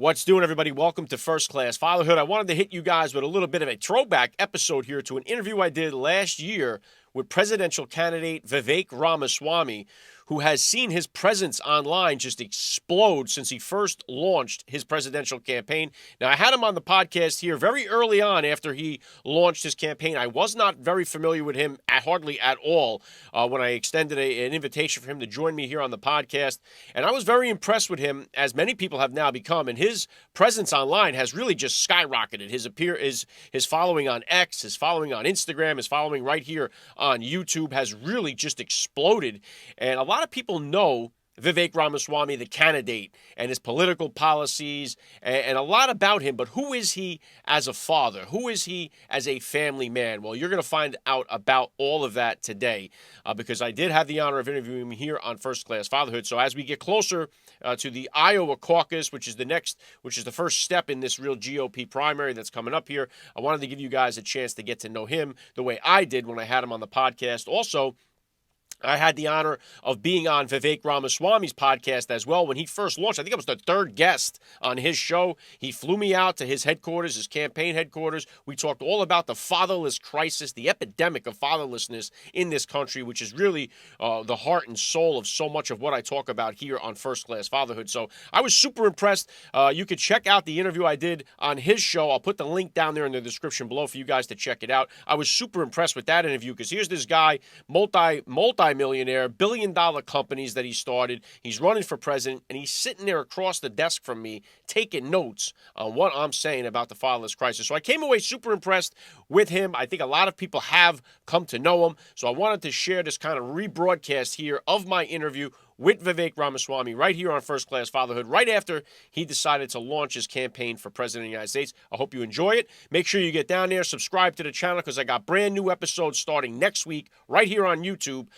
What's doing, everybody? Welcome to First Class Fatherhood. I wanted to hit you guys with a little bit of a throwback episode here to an interview I did last year with presidential candidate Vivek Ramaswamy, who has seen his presence online just explode since he first launched his presidential campaign. Now, I had him on the podcast here very early on after he launched his campaign. I was not very familiar with him hardly at all when I extended an invitation for him to join me here on the podcast. And I was very impressed with him, as many people have now become. And his presence online has really just skyrocketed. His following on X, his following on Instagram, his following right here on YouTube has really just exploded. And a lot of people know Vivek Ramaswamy, the candidate, and his political policies, and a lot about him. But who is he as a father? Who is he as a family man? Well, you're going to find out about all of that today because I did have the honor of interviewing him here on First Class Fatherhood. So as we get closer to the Iowa caucus, which is the first step in this real GOP primary that's coming up here, I wanted to give you guys a chance to get to know him the way I did when I had him on the podcast. Also, I had the honor of being on Vivek Ramaswamy's podcast as well when he first launched. I think I was the third guest on his show. He flew me out to his headquarters, his campaign headquarters. We talked all about the fatherless crisis, the epidemic of fatherlessness in this country, which is really the heart and soul of so much of what I talk about here on First Class Fatherhood. So I was super impressed. You could check out the interview I did on his show. I'll put the link down there in the description below for you guys to check it out. I was super impressed with that interview because here's this guy, multi-millionaire, billion-dollar companies that he started. He's running for president, and he's sitting there across the desk from me taking notes on what I'm saying about the fatherless crisis. So I came away super impressed with him. I think a lot of people have come to know him. So I wanted to share this kind of rebroadcast here of my interview with Vivek Ramaswamy right here on First Class Fatherhood, right after he decided to launch his campaign for President of the United States. I hope you enjoy it. Make sure you get down there, subscribe to the channel, because I got brand new episodes starting next week right here on YouTube.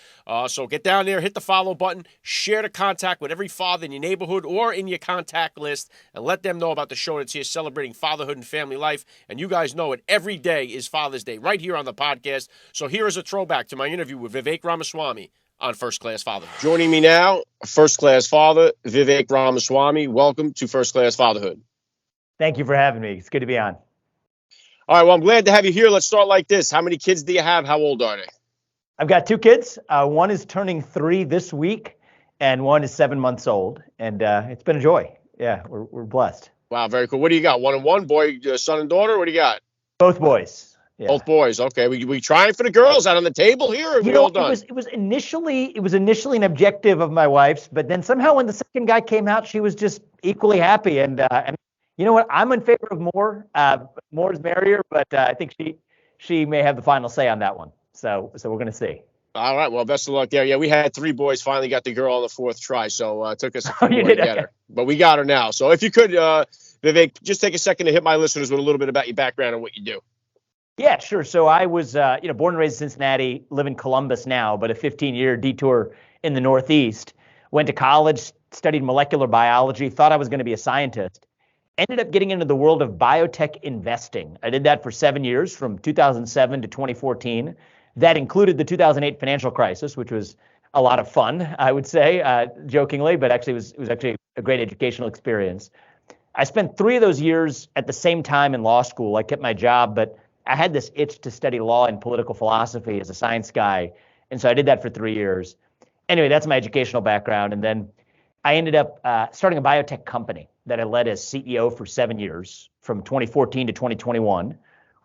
So get down there, hit the follow button, share the contact with every father in your neighborhood or in your contact list, and let them know about the show that's here celebrating fatherhood and family life. And you guys know it, every day is Father's Day right here on the podcast. So here is a throwback to my interview with Vivek Ramaswamy on First Class Father. Joining me now, First Class Father, Vivek Ramaswamy. Welcome to First Class Fatherhood. Thank you for having me. It's good to be on. All right, well, I'm glad to have you here. Let's start like this. How many kids do you have? How old are they? I've got two kids. One is turning 3 this week, and one is 7 months old. And it's been a joy. Yeah, we're blessed. Wow, very cool. What do you got? One and one, boy, son and daughter? What do you got? Both boys. Yeah. Both boys. Okay. We trying for the girls out on the table here, or are we all done? It was initially an objective of my wife's, but then somehow when the second guy came out, she was just equally happy. And you know what? I'm in favor of more. More is merrier, but I think she may have the final say on that one. So we're gonna see. All right. Well, best of luck there. Yeah, we had 3 boys. Finally got the girl on the 4th try, so it took us a few more to get her, but we got her now. So if you could, Vivek, just take a second to hit my listeners with a little bit about your background and what you do. Yeah, sure. So I was, born and raised in Cincinnati, live in Columbus now, but a 15-year detour in the Northeast. Went to college, studied molecular biology, thought I was going to be a scientist. Ended up getting into the world of biotech investing. I did that for 7 years, from 2007 to 2014. That included the 2008 financial crisis, which was a lot of fun, I would say, jokingly, but actually it was actually a great educational experience. I spent 3 of those years at the same time in law school. I kept my job, but I had this itch to study law and political philosophy as a science guy, and so I did that for 3 years. Anyway, that's my educational background, and then I ended up starting a biotech company that I led as CEO for 7 years, from 2014 to 2021.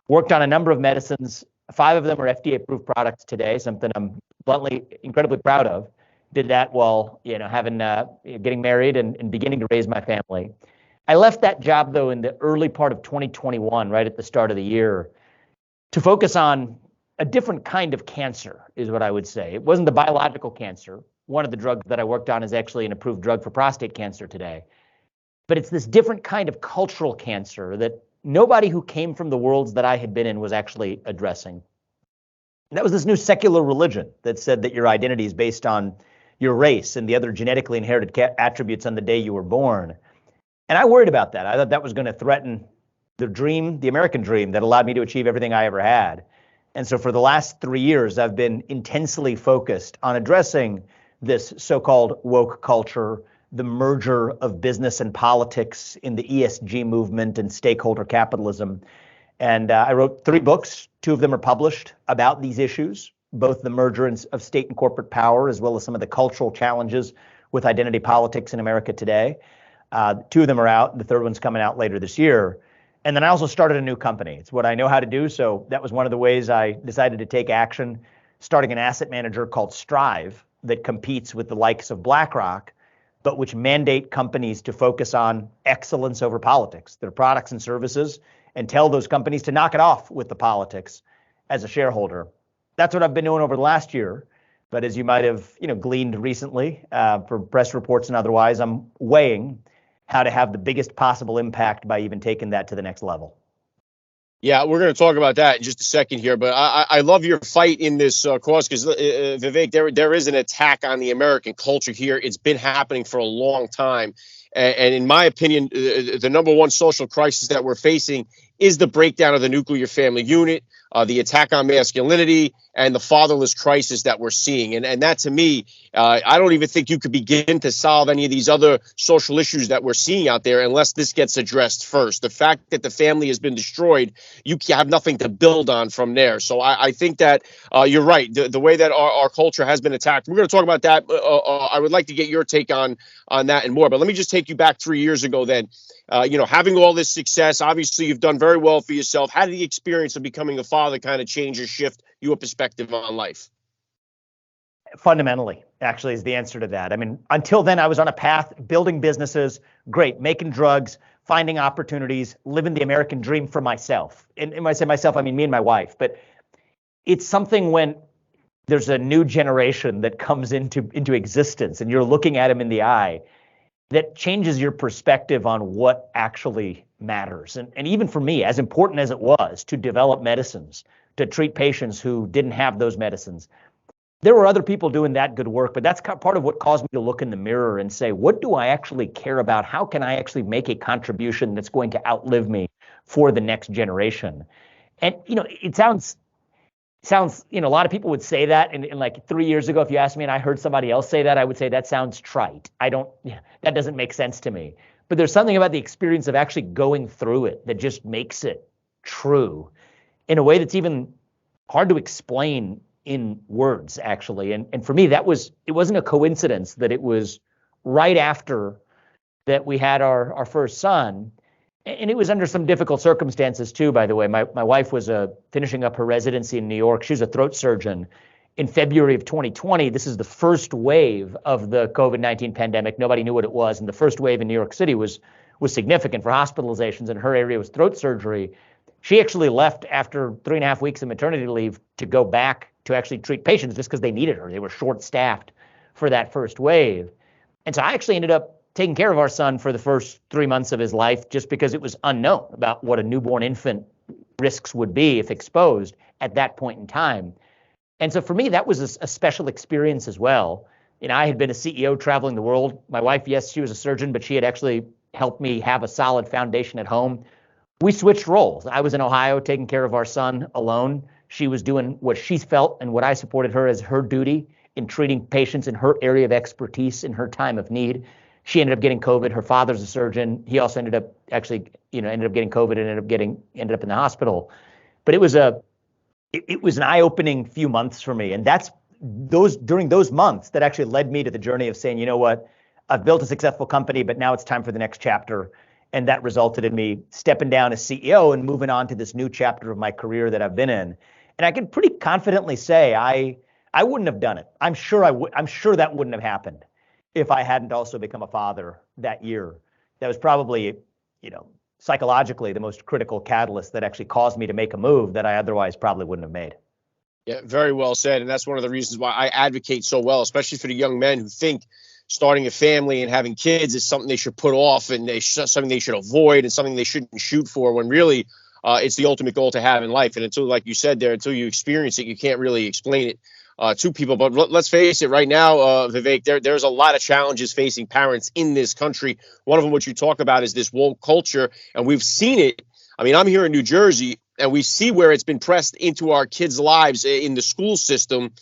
Worked on a number of medicines. 5 of them are FDA-approved products today, something I'm bluntly incredibly proud of. Did that while getting married and beginning to raise my family. I left that job, though, in the early part of 2021, right at the start of the year, to focus on a different kind of cancer, is what I would say. It wasn't the biological cancer. One of the drugs that I worked on is actually an approved drug for prostate cancer today. But it's this different kind of cultural cancer that nobody who came from the worlds that I had been in was actually addressing. And that was this new secular religion that said that your identity is based on your race and the other genetically inherited attributes on the day you were born. And I worried about that. I thought that was going to threaten the dream, the American dream that allowed me to achieve everything I ever had. And so for the last 3 years, I've been intensely focused on addressing this so-called woke culture, the merger of business and politics in the ESG movement and stakeholder capitalism. And I wrote 3 books. 2 of them are published about these issues, both the merger of state and corporate power, as well as some of the cultural challenges with identity politics in America today. 2 of them are out. The 3rd one's coming out later this year. And then I also started a new company. It's what I know how to do. So that was one of the ways I decided to take action, starting an asset manager called Strive that competes with the likes of BlackRock, but which mandate companies to focus on excellence over politics, their products and services, and tell those companies to knock it off with the politics as a shareholder. That's what I've been doing over the last year. But as you might have gleaned recently for press reports and otherwise, I'm weighing how to have the biggest possible impact by even taking that to the next level. Yeah, we're going to talk about that in just a second here, but I love your fight in this cause because, Vivek, there is an attack on the American culture here. It's been happening for a long time. And in my opinion, the number one social crisis that we're facing is the breakdown of the nuclear family unit, the attack on masculinity, and the fatherless crisis that we're seeing. And that, to me, I don't even think you could begin to solve any of these other social issues that we're seeing out there unless this gets addressed first. The fact that the family has been destroyed, you have nothing to build on from there. So I think that you're right. The way that our culture has been attacked, we're going to talk about that. I would like to get your take on that and more. But let me just take you back 3 years ago then. Having all this success, obviously you've done very well for yourself. How did the experience of becoming a father kind of change or shift your perspective on life? Fundamentally, actually, is the answer to that. I mean, until then, I was on a path building businesses, great, making drugs, finding opportunities, living the American dream for myself. And when I say myself, I mean me and my wife. But it's something when there's a new generation that comes into existence and you're looking at them in the eye that changes your perspective on what actually matters. And even for me, as important as it was to develop medicines, to treat patients who didn't have those medicines, there were other people doing that good work, but that's part of what caused me to look in the mirror and say, what do I actually care about? How can I actually make a contribution that's going to outlive me for the next generation? And, it sounds, a lot of people would say that. And like 3 years ago, if you asked me and I heard somebody else say that, I would say that sounds trite. That doesn't make sense to me. But there's something about the experience of actually going through it that just makes it true in a way that's even hard to explain in words, actually. And for me, it wasn't a coincidence that it was right after that we had our first son. And it was under some difficult circumstances too, by the way. My wife was finishing up her residency in New York. She was a throat surgeon. In February of 2020, this is the first wave of the COVID-19 pandemic. Nobody knew what it was. And the first wave in New York City was significant for hospitalizations, and her area was throat surgery. She actually left after 3.5 weeks of maternity leave to go back to actually treat patients just because they needed her. They were short-staffed for that first wave. And so I actually ended up taking care of our son for the first 3 months of his life just because it was unknown about what a newborn infant risks would be if exposed at that point in time. And so for me, that was a special experience as well. I had been a CEO traveling the world. My wife, yes, she was a surgeon, but she had actually helped me have a solid foundation at home. We switched roles. I was in Ohio taking care of our son alone. She was doing what she felt and what I supported her as her duty in treating patients in her area of expertise in her time of need. She ended up getting COVID. Her father's a surgeon. He also ended up getting COVID and ended up in the hospital. But it was an eye-opening few months for me. And that's during those months that actually led me to the journey of saying, you know what, I've built a successful company, but now it's time for the next chapter. And that resulted in me stepping down as CEO and moving on to this new chapter of my career that I've been in. And I can pretty confidently say I wouldn't have done it. I'm sure that wouldn't have happened if I hadn't also become a father that year. That was probably, psychologically the most critical catalyst that actually caused me to make a move that I otherwise probably wouldn't have made. Yeah, very well said. And that's one of the reasons why I advocate so well, especially for the young men who think starting a family and having kids is something they should put off and something they should avoid and something they shouldn't shoot for, when really it's the ultimate goal to have in life. And until, like you said there, until you experience it, you can't really explain it to people. But let's face it, right now, Vivek, there's a lot of challenges facing parents in this country. One of them, which you talk about, is this woke culture. And we've seen it. I mean, I'm here in New Jersey, and we see where it's been pressed into our kids' lives in the school system.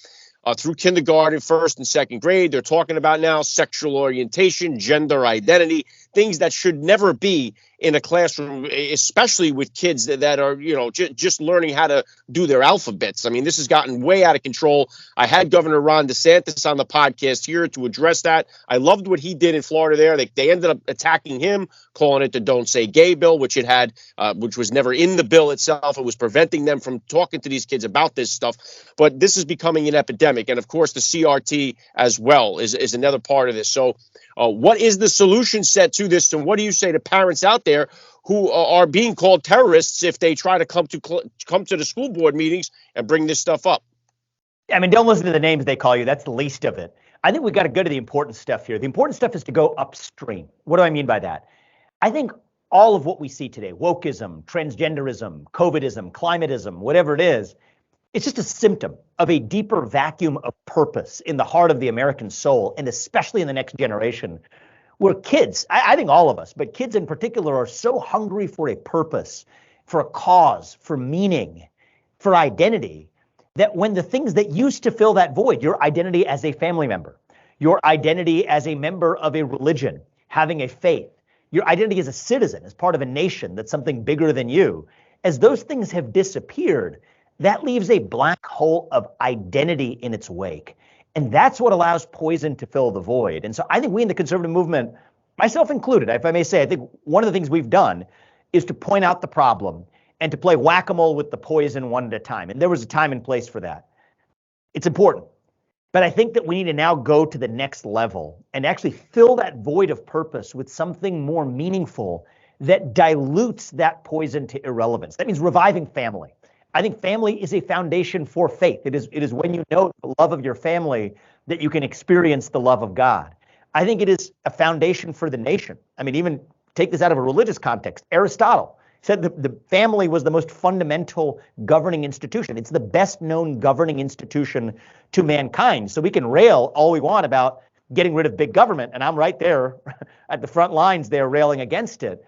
through kindergarten, first and second grade. They're talking about now sexual orientation, gender identity, things that should never be in a classroom, especially with kids that are, just learning how to do their alphabets. I mean, this has gotten way out of control. I had Governor Ron DeSantis on the podcast here to address that. I loved what he did in Florida there. They ended up attacking him, calling it the Don't Say Gay bill, which which was never in the bill itself. It was preventing them from talking to these kids about this stuff. But this is becoming an epidemic. And of course, the CRT as well is another part of this. So what is the solution set to this? And what do you say to parents out there who are being called terrorists if they try to come to the school board meetings and bring this stuff up? I mean, don't listen to the names they call you. That's the least of it. I think we've got to go to the important stuff here. The important stuff is to go upstream. What do I mean by that? I think all of what we see today, wokeism, transgenderism, COVIDism, climatism, whatever it is, it's just a symptom of a deeper vacuum of purpose in the heart of the American soul, and especially in the next generation, where kids, I think all of us, but kids in particular, are so hungry for a purpose, for a cause, for meaning, for identity, that when the things that used to fill that void, your identity as a family member, your identity as a member of a religion, having a faith, your identity as a citizen, as part of a nation that's something bigger than you, as those things have disappeared, that leaves a black hole of identity in its wake. And that's what allows poison to fill the void. And so I think we in the conservative movement, myself included, if I may say, I think one of the things we've done is to point out the problem and to play whack-a-mole with the poison one at a time. And there was a time and place for that. It's important. But I think that we need to now go to the next level and actually fill that void of purpose with something more meaningful that dilutes that poison to irrelevance. That means reviving family. I think family is a foundation for faith. It is when you know the love of your family that you can experience the love of God. I think it is a foundation for the nation. I mean, even take this out of a religious context. Aristotle said the family was the most fundamental governing institution. It's the best known governing institution to mankind. So we can rail all we want about getting rid of big government, and I'm right there at the front lines there railing against it.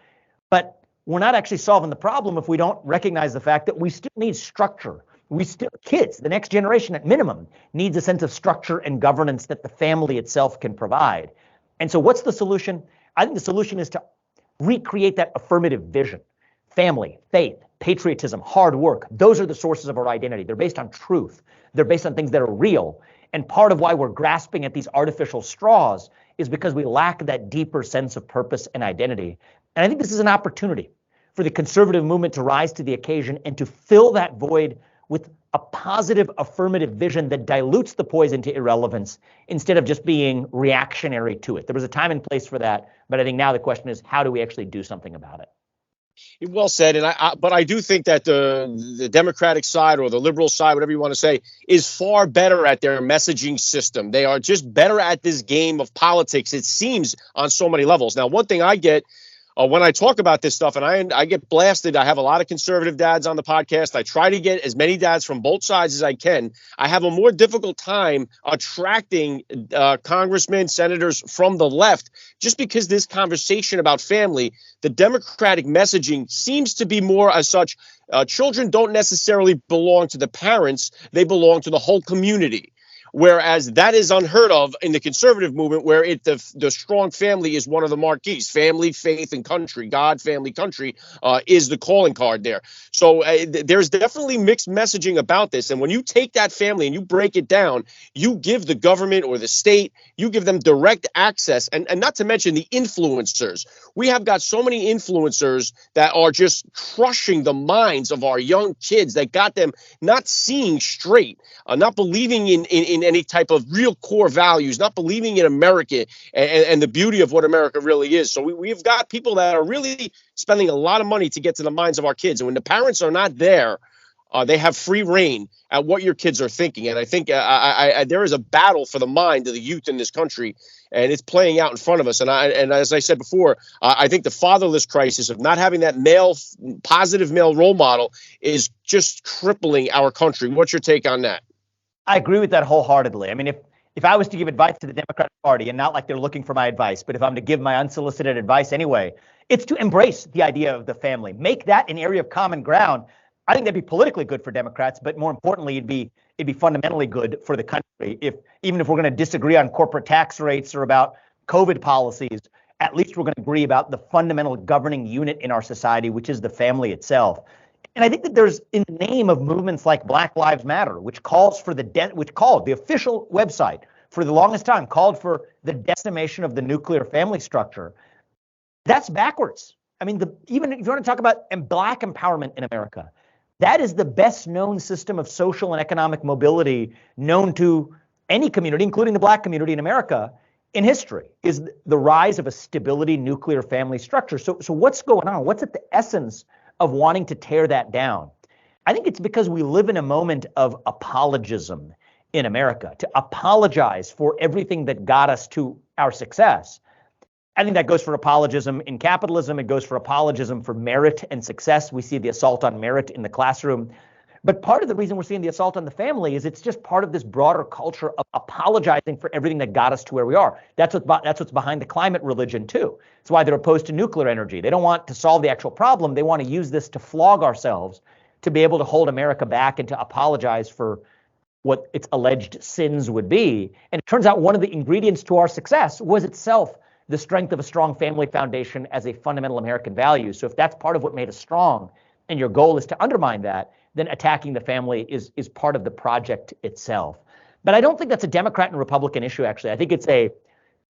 But we're not actually solving the problem if we don't recognize the fact that we still need structure. Kids, the next generation at minimum, needs a sense of structure and governance that the family itself can provide. And so what's the solution? I think the solution is to recreate that affirmative vision. Family, faith, patriotism, hard work, those are the sources of our identity. They're based on truth. They're based on things that are real. And part of why we're grasping at these artificial straws is because we lack that deeper sense of purpose and identity. And I think this is an opportunity for the conservative movement to rise to the occasion and to fill that void with a positive affirmative vision that dilutes the poison to irrelevance instead of just being reactionary to it. There was a time and place for that, but I think now the question is, how do we actually do something about it? Well said, but I do think that the Democratic side or the liberal side, whatever you want to say, is far better at their messaging system. They are just better at this game of politics, it seems, on so many levels. Now, one thing I get when I talk about this stuff, and I get blasted, I have a lot of conservative dads on the podcast. I try to get as many dads from both sides as I can. I have a more difficult time attracting congressmen, senators from the left, just because this conversation about family, the Democratic messaging seems to be more as such. Children don't necessarily belong to the parents. They belong to the whole community. Whereas that is unheard of in the conservative movement, where the strong family is one of the marquees. Family, faith, and country, God, family, country, is the calling card there. So there's definitely mixed messaging about this. And when you take that family and you break it down, you give the government or the state, you give them direct access, and not to mention the influencers. We have got so many influencers that are just crushing the minds of our young kids, that got them not seeing straight, not believing in any type of real core values, not believing in America and the beauty of what America really is. So we've got people that are really spending a lot of money to get to the minds of our kids. And when the parents are not there, they have free reign at what your kids are thinking. And I think there is a battle for the mind of the youth in this country, and it's playing out in front of us. And as I said before, I think the fatherless crisis of not having that positive male role model is just crippling our country. What's your take on that? I agree with that wholeheartedly. I mean, if I was to give advice to the Democratic Party, and not like they're looking for my advice, but if I'm to give my unsolicited advice anyway, it's to embrace the idea of the family. Make that an area of common ground. I think that'd be politically good for Democrats, but more importantly, it'd be fundamentally good for the country. Even if we're going to disagree on corporate tax rates or about COVID policies, at least we're going to agree about the fundamental governing unit in our society, which is the family itself. And I think that there's, in the name of movements like Black Lives Matter, which calls for the official website for the longest time called for the decimation of the nuclear family structure. That's backwards. I mean, even if you want to talk about Black empowerment in America, that is the best known system of social and economic mobility known to any community, including the Black community in America, in history, is the rise of a stability nuclear family structure. So what's going on? What's at the essence of wanting to tear that down? I think it's because we live in a moment of apologism in America, to apologize for everything that got us to our success. I think that goes for apologism in capitalism. It goes for apologism for merit and success. We see the assault on merit in the classroom. But part of the reason we're seeing the assault on the family is it's just part of this broader culture of apologizing for everything that got us to where we are. That's what's behind the climate religion, too. It's why they're opposed to nuclear energy. They don't want to solve the actual problem. They want to use this to flog ourselves, to be able to hold America back and to apologize for what its alleged sins would be. And it turns out one of the ingredients to our success was itself the strength of a strong family foundation as a fundamental American value. So if that's part of what made us strong, and your goal is to undermine that, then attacking the family is part of the project itself. But I don't think that's a Democrat and Republican issue, actually. I think it's a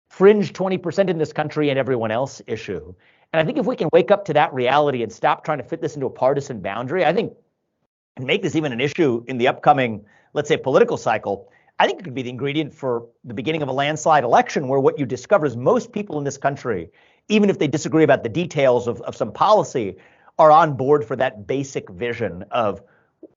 fringe 20% in this country and everyone else issue. And I think if we can wake up to that reality and stop trying to fit this into a partisan boundary, I think, and make this even an issue in the upcoming, let's say, political cycle, I think it could be the ingredient for the beginning of a landslide election, where what you discover is most people in this country, even if they disagree about the details of some policy, are on board for that basic vision of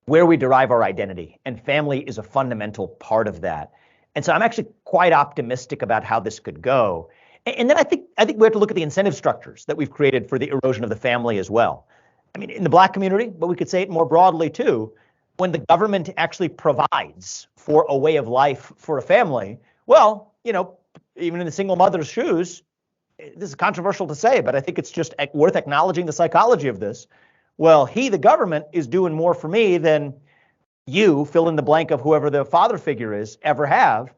where we derive our identity. And family is a fundamental part of that. And so I'm actually quite optimistic about how this could go. And then I think we have to look at the incentive structures that we've created for the erosion of the family as well. I mean, in the Black community, but we could say it more broadly too, when the government actually provides for a way of life for a family, well, even in the single mother's shoes, this is controversial to say, but I think it's just worth acknowledging the psychology of this. Well, the government, is doing more for me than you, fill in the blank of whoever the father figure is, ever have.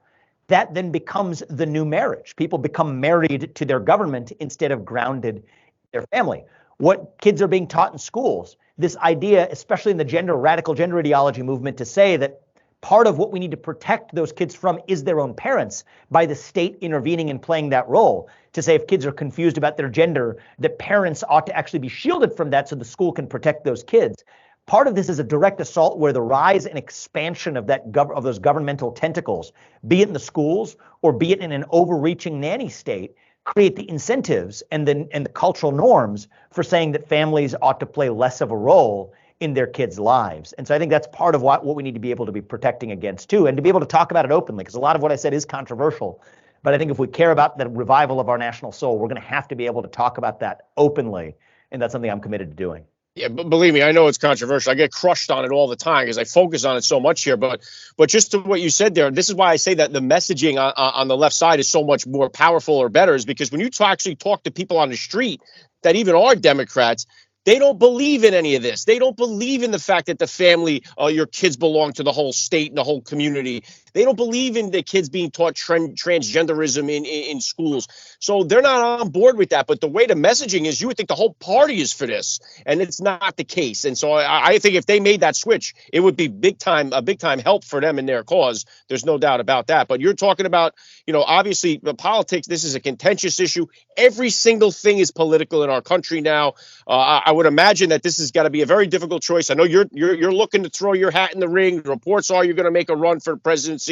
That then becomes the new marriage. People become married to their government instead of grounded in their family. What kids are being taught in schools, this idea, especially in the radical gender ideology movement, to say that part of what we need to protect those kids from is their own parents, by the state intervening and playing that role. To say if kids are confused about their gender, that parents ought to actually be shielded from that so the school can protect those kids. Part of this is a direct assault where the rise and expansion of those governmental tentacles, be it in the schools or be it in an overreaching nanny state, create the incentives and the cultural norms for saying that families ought to play less of a role in their kids' lives. And so I think that's part of what we need to be able to be protecting against too, and to be able to talk about it openly, because a lot of what I said is controversial. But I think if we care about the revival of our national soul, we're going to have to be able to talk about that openly. And that's something I'm committed to doing. Yeah, but believe me, I know it's controversial. I get crushed on it all the time because I focus on it so much here. But just to what you said there, this is why I say that the messaging on the left side is so much more powerful or better, is because when you actually talk to people on the street that even are Democrats, they don't believe in any of this. They don't believe in the fact that the family, your kids belong to the whole state and the whole community. They don't believe in the kids being taught transgenderism in schools. So they're not on board with that. But the way the messaging is, you would think the whole party is for this, and it's not the case. And so I think if they made that switch, it would be a big time help for them in their cause. There's no doubt about that. But you're talking about, obviously the politics. This is a contentious issue. Every single thing is political in our country now. I would imagine that this has got to be a very difficult choice. I know you're looking to throw your hat in the ring. The reports are you're going to make a run for the presidency.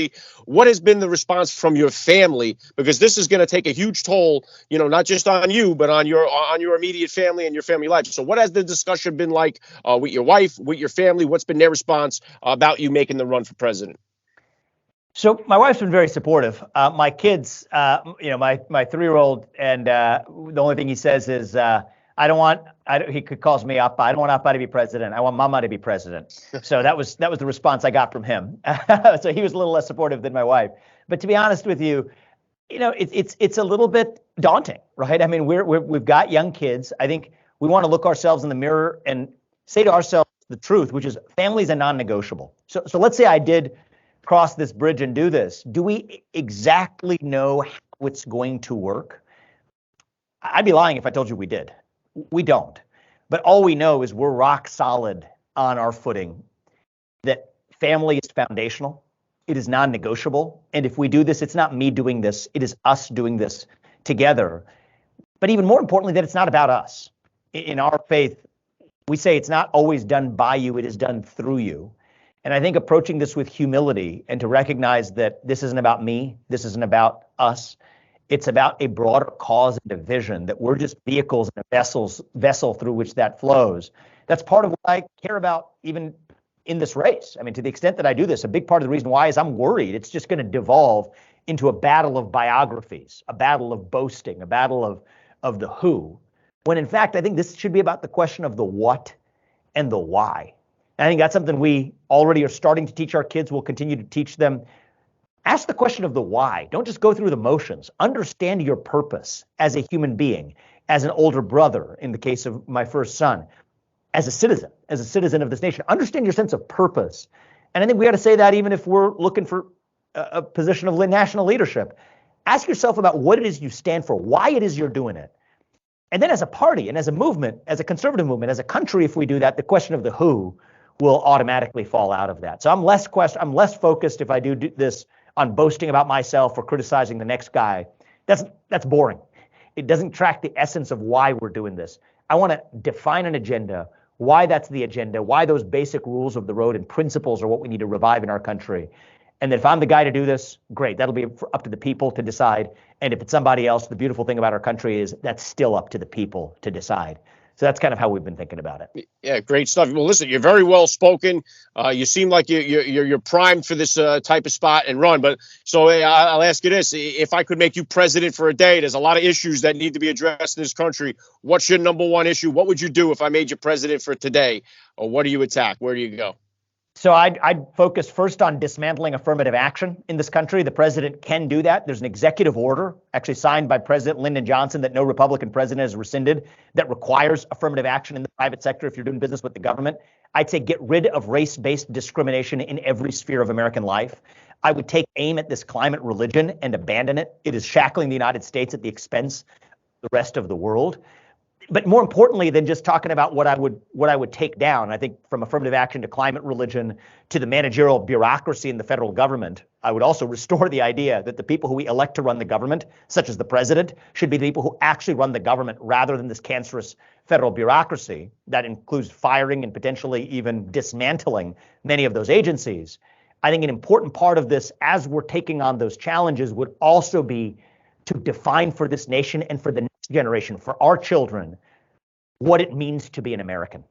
What has been the response from your family? Because this is going to take a huge toll, not just on you, but on your immediate family and your family life. So what has the discussion been like with your wife, with your family? What's been their response about you making the run for president? So my wife's been very supportive. My kids, my 3-year-old, and the only thing he says is, he calls me Appa. I don't want Appa to be president. I want Mama to be president. So that was the response I got from him. So he was a little less supportive than my wife. But to be honest with you, it's a little bit daunting, right? I mean, we've got young kids. I think we want to look ourselves in the mirror and say to ourselves, the truth, which is families are non-negotiable. So let's say I did cross this bridge and do this. Do we exactly know how it's going to work? I'd be lying if I told you we did. We don't. But all we know is we're rock solid on our footing, that family is foundational. It is non-negotiable. And if we do this, it's not me doing this. It is us doing this together. But even more importantly, that it's not about us. In our faith, we say it's not always done by you, it is done through you. And I think approaching this with humility and to recognize that this isn't about me, this isn't about us, it's about a broader cause and a vision, that we're just vehicles and a vessel through which that flows. That's part of what I care about even in this race. I mean, to the extent that I do this, a big part of the reason why is I'm worried it's just going to devolve into a battle of biographies, a battle of boasting, a battle of the who, when in fact, I think this should be about the question of the what and the why. And I think that's something we already are starting to teach our kids. We'll continue to teach them. Ask the question of the why. Don't just go through the motions. Understand your purpose as a human being, as an older brother, in the case of my first son, as a citizen of this nation. Understand your sense of purpose. And I think we got to say that even if we're looking for a position of national leadership. Ask yourself about what it is you stand for, why it is you're doing it. And then as a party and as a movement, as a conservative movement, as a country, if we do that, the question of the who will automatically fall out of that. So I'm less focused if I do this on boasting about myself or criticizing the next guy. That's boring. It doesn't track the essence of why we're doing this. I want to define an agenda, why that's the agenda, why those basic rules of the road and principles are what we need to revive in our country. And that if I'm the guy to do this, great, that'll be up to the people to decide. And if it's somebody else, the beautiful thing about our country is that's still up to the people to decide. So that's kind of how we've been thinking about it. Yeah, great stuff. Well, listen, you're very well spoken. You seem like you're primed for this type of spot and run. But so I'll ask you this: if I could make you president for a day, there's a lot of issues that need to be addressed in this country. What's your number one issue? What would you do if I made you president for today? Or what do you attack? Where do you go? So I'd focus first on dismantling affirmative action in this country. The president can do that. There's an executive order actually signed by President Lyndon Johnson that no Republican president has rescinded that requires affirmative action in the private sector if you're doing business with the government. I'd say get rid of race-based discrimination in every sphere of American life. I would take aim at this climate religion and abandon it. It is shackling the United States at the expense of the rest of the world. But more importantly than just talking about what I would take down, I think from affirmative action to climate religion to the managerial bureaucracy in the federal government, I would also restore the idea that the people who we elect to run the government, such as the president, should be the people who actually run the government rather than this cancerous federal bureaucracy that includes firing and potentially even dismantling many of those agencies. I think an important part of this, as we're taking on those challenges, would also be to define for this nation and for the next generation, for our children, what it means to be an American.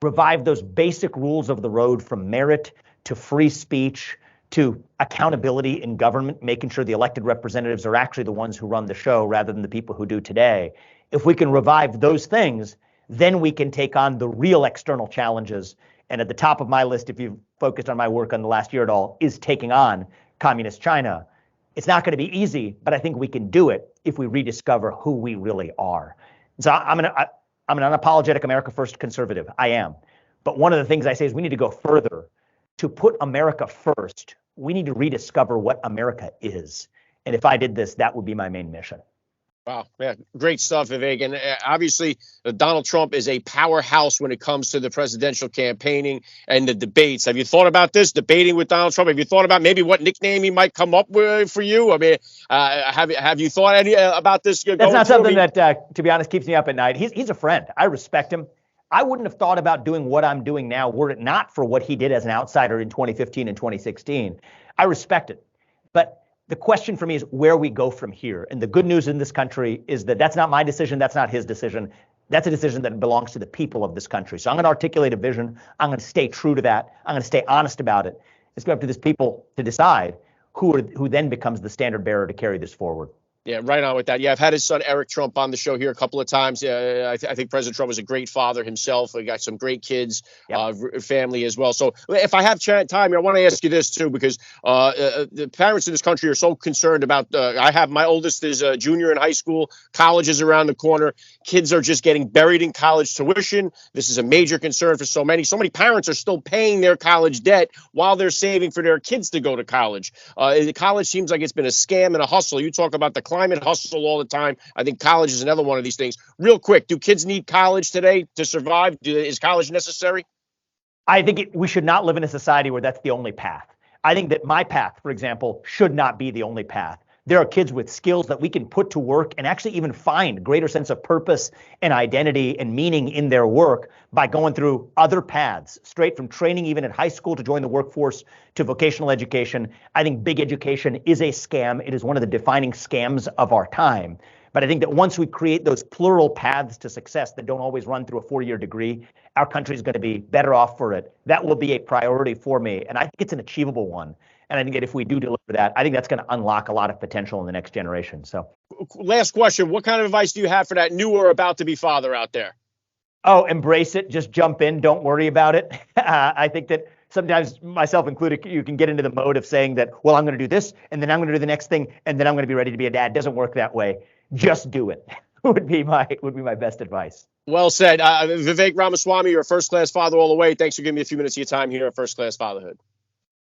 Revive those basic rules of the road, from merit to free speech to accountability in government, making sure the elected representatives are actually the ones who run the show rather than the people who do today. If we can revive those things, then we can take on the real external challenges. And at the top of my list, if you've focused on my work on the last year at all, is taking on communist China. It's not going to be easy, but I think we can do it if we rediscover who we really are. So I'm an unapologetic America First conservative. I am. But one of the things I say is we need to go further. To put America first, we need to rediscover what America is. And if I did this, that would be my main mission. Wow. Yeah, great stuff, Vivek. And obviously, Donald Trump is a powerhouse when it comes to the presidential campaigning and the debates. Have you thought about this, debating with Donald Trump? Have you thought about maybe what nickname he might come up with for you? I mean, have you thought any about this? That's not something that, to be honest, keeps me up at night. He's a friend. I respect him. I wouldn't have thought about doing what I'm doing now were it not for what he did as an outsider in 2015 and 2016. I respect it. But the question for me is where we go from here. And the good news in this country is that that's not my decision. That's not his decision. That's a decision that belongs to the people of this country. So I'm going to articulate a vision. I'm going to stay true to that. I'm going to stay honest about it. It's up to this people to decide who then becomes the standard bearer to carry this forward. Yeah, right on with that. Yeah, I've had his son Eric Trump on the show here a couple of times. I think President Trump was a great father himself. He got some great kids, Yep. family as well. So if I have time here, I want to ask you this too, because the parents in this country are so concerned about. I have my oldest is a junior in high school. College is around the corner. Kids are just getting buried in college tuition. This is a major concern for so many. So many parents are still paying their college debt while they're saving for their kids to go to college. College seems like it's been a scam and a hustle. You talk about the climate hustle all the time. I think college is another one of these things. Real quick, do kids need college today to survive? Is college necessary? I think we should not live in a society where that's the only path. I think that my path, for example, should not be the only path. There are kids with skills that we can put to work and actually even find greater sense of purpose and identity and meaning in their work by going through other paths, straight from training even at high school to join the workforce to vocational education. I think big education is a scam. It is one of the defining scams of our time. But I think that once we create those plural paths to success that don't always run through a 4-year degree, our country is going to be better off for it. That will be a priority for me. And I think it's an achievable one. And I think that if we do deliver that, I think that's going to unlock a lot of potential in the next generation. So, last question. What kind of advice do you have for that new or about to be father out there? Oh, embrace it. Just jump in. Don't worry about it. I think that sometimes, myself included, you can get into the mode of saying that, well, I'm going to do this, and then I'm going to do the next thing, and then I'm going to be ready to be a dad. It doesn't work that way. Just do it. would be my best advice. Well said. Vivek Ramaswamy, you're a first-class father all the way. Thanks for giving me a few minutes of your time here at First Class Fatherhood.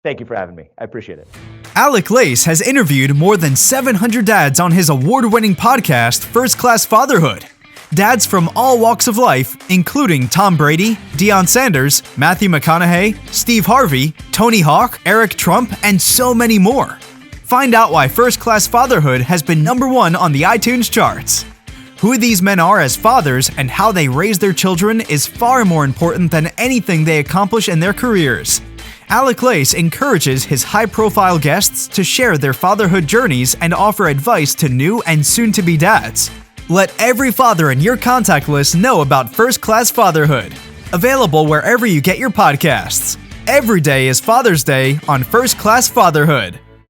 Thank you for having me. I appreciate it. Alec Lace has interviewed more than 700 dads on his award-winning podcast, First Class Fatherhood. Dads from all walks of life, including Tom Brady, Deion Sanders, Matthew McConaughey, Steve Harvey, Tony Hawk, Eric Trump, and so many more. Find out why First Class Fatherhood has been #1 on the iTunes charts. Who these men are as fathers and how they raise their children is far more important than anything they accomplish in their careers. Alec Lace encourages his high-profile guests to share their fatherhood journeys and offer advice to new and soon-to-be dads. Let every father in your contact list know about First Class Fatherhood. Available wherever you get your podcasts. Every day is Father's Day on First Class Fatherhood.